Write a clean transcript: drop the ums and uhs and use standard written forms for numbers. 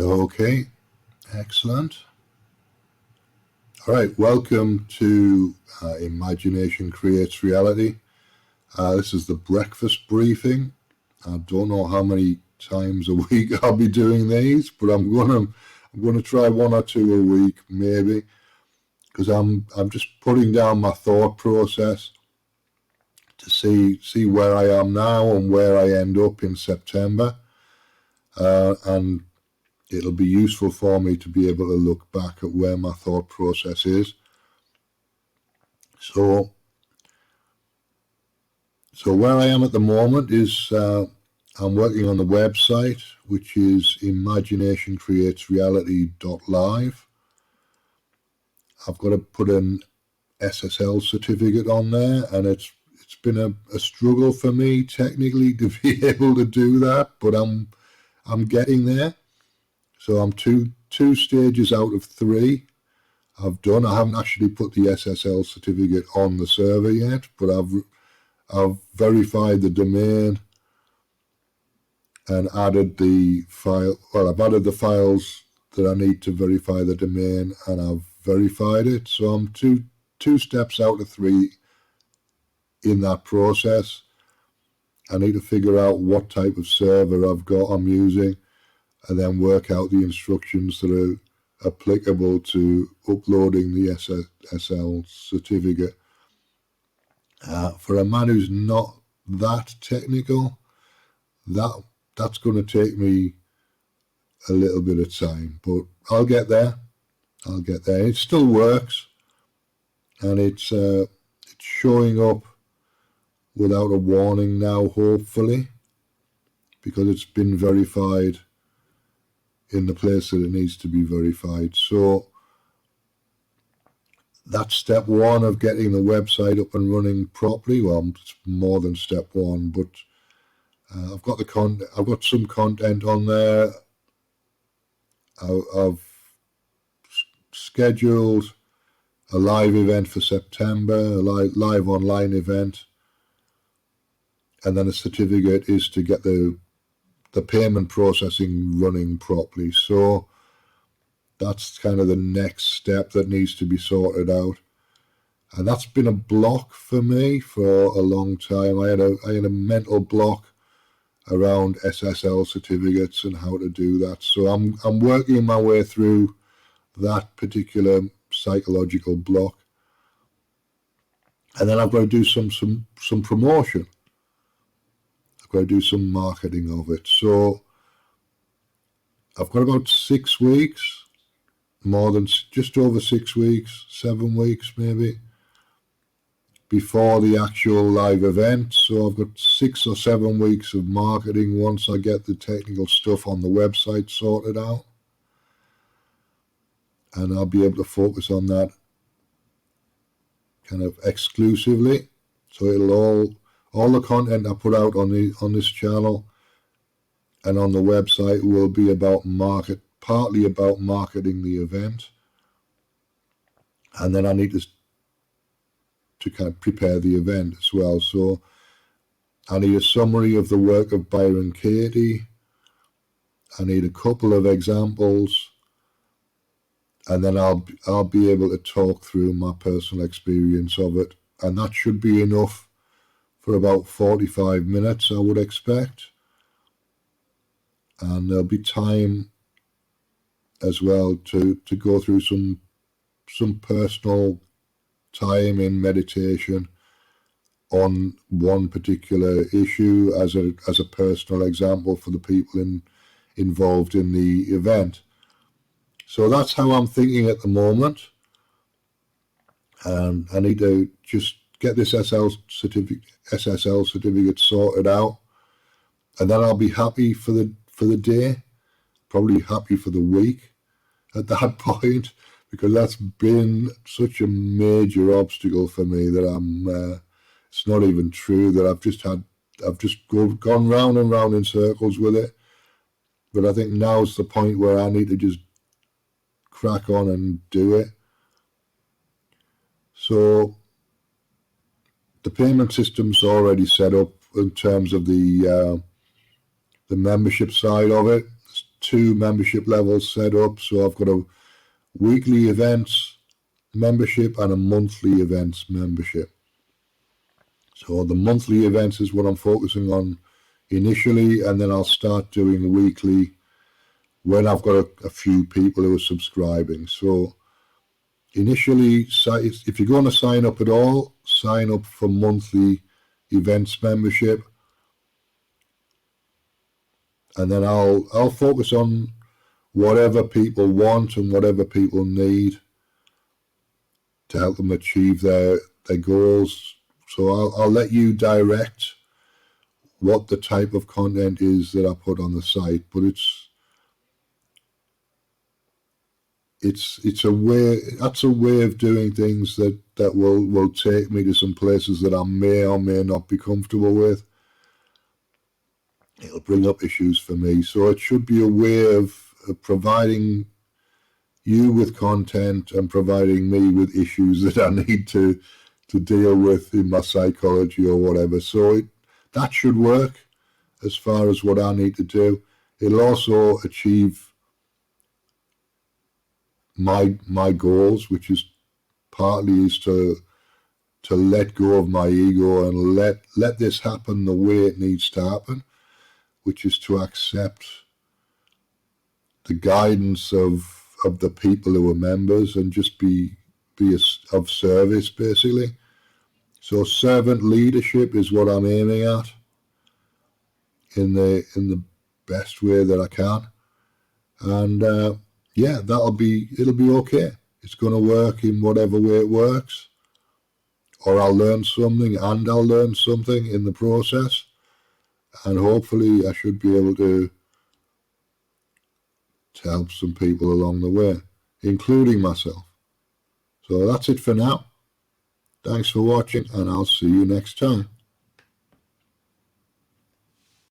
Okay, excellent. All right, welcome to Imagination Creates Reality. This is the breakfast briefing. I don't know how many times a week I'll be doing these, but I'm gonna try one or two a week maybe, because I'm just putting down my thought process to see where I am now and where I end up in September, and it'll be useful for me to be able to look back at where my thought process is. So where I am at the moment is I'm working on the website, which is imaginationcreatesreality.live. I've got to put an SSL certificate on there, and it's been a struggle for me technically to be able to do that, but I'm getting there. So I'm two stages out of 3 I've done. I haven't actually put the SSL certificate on the server yet, but I've verified the domain and added the file. Well, I've added the files that I need to verify the domain, and I've verified it. So I'm two steps out of 3 in that process. I need to figure out what type of server I'm using, and then work out the instructions that are applicable to uploading the SSL certificate. For a man who's not that technical, that's going to take me a little bit of time, but I'll get there. It still works, and it's showing up without a warning now, hopefully, because it's been verified in the place that it needs to be verified. So that's step 1 of getting the website up and running properly. Well, it's more than step 1, but I've got some content on there. I've scheduled a live event for September, a live online event, and then a certificate is to get the payment processing running properly. So that's kind of the next step that needs to be sorted out, and that's been a block for me for a long time. I had a mental block around SSL certificates and how to do that. So I'm working my way through that particular psychological block, and then I've got to do some promotion. I've got to do some marketing of it. So I've got about 6 weeks. Just over 6 weeks, 7 weeks maybe, before the actual live event. So I've got 6 or 7 weeks of marketing once I get the technical stuff on the website sorted out, and I'll be able to focus on that kind of exclusively. So it'll all the content I put out on this channel and on the website will be about partly about marketing the event, and then I need to kind of prepare the event as well. So I need a summary of the work of Byron Katie. I need a couple of examples, and then I'll be able to talk through my personal experience of it, and that should be enough for about 45 minutes, I would expect. And there'll be time as well to go through some personal time in meditation on one particular issue as a personal example for the people involved in the event. So that's how I'm thinking at the moment. I need to just get this SSL certificate sorted out, and then I'll be happy for the day, probably happy for the week at that point, because that's been such a major obstacle for me that it's not even true that I've just gone round and round in circles with it. But I think now's the point where I need to just crack on and do it. So the payment system's already set up in terms of the membership side of it. two membership levels set up. So I've got a weekly events membership and a monthly events membership. So the monthly events is what I'm focusing on initially, and then I'll start doing weekly when I've got a few people who are subscribing. So initially, if you're going to sign up at all, sign up for monthly events membership, and then I'll focus on whatever people want and whatever people need to help them achieve their goals. So I'll let you direct what the type of content is that I put on the site, but it's a way, that's a way of doing things that will take me to some places that I may or may not be comfortable with. It'll bring up issues for me. So it should be a way of providing you with content and providing me with issues that I need to deal with in my psychology or whatever. So that should work as far as what I need to do. It'll also achieve my goals, which is partly is to let go of my ego and let this happen the way it needs to happen, which is to accept the guidance of the people who are members and just be of service, basically. So servant leadership is what I'm aiming at in the best way that I can, and yeah, it'll be okay. It's going to work in whatever way it works, or I'll learn something and I'll learn something in the process, and hopefully I should be able to help some people along the way, including myself. So that's it for now. Thanks for watching, and I'll see you next time.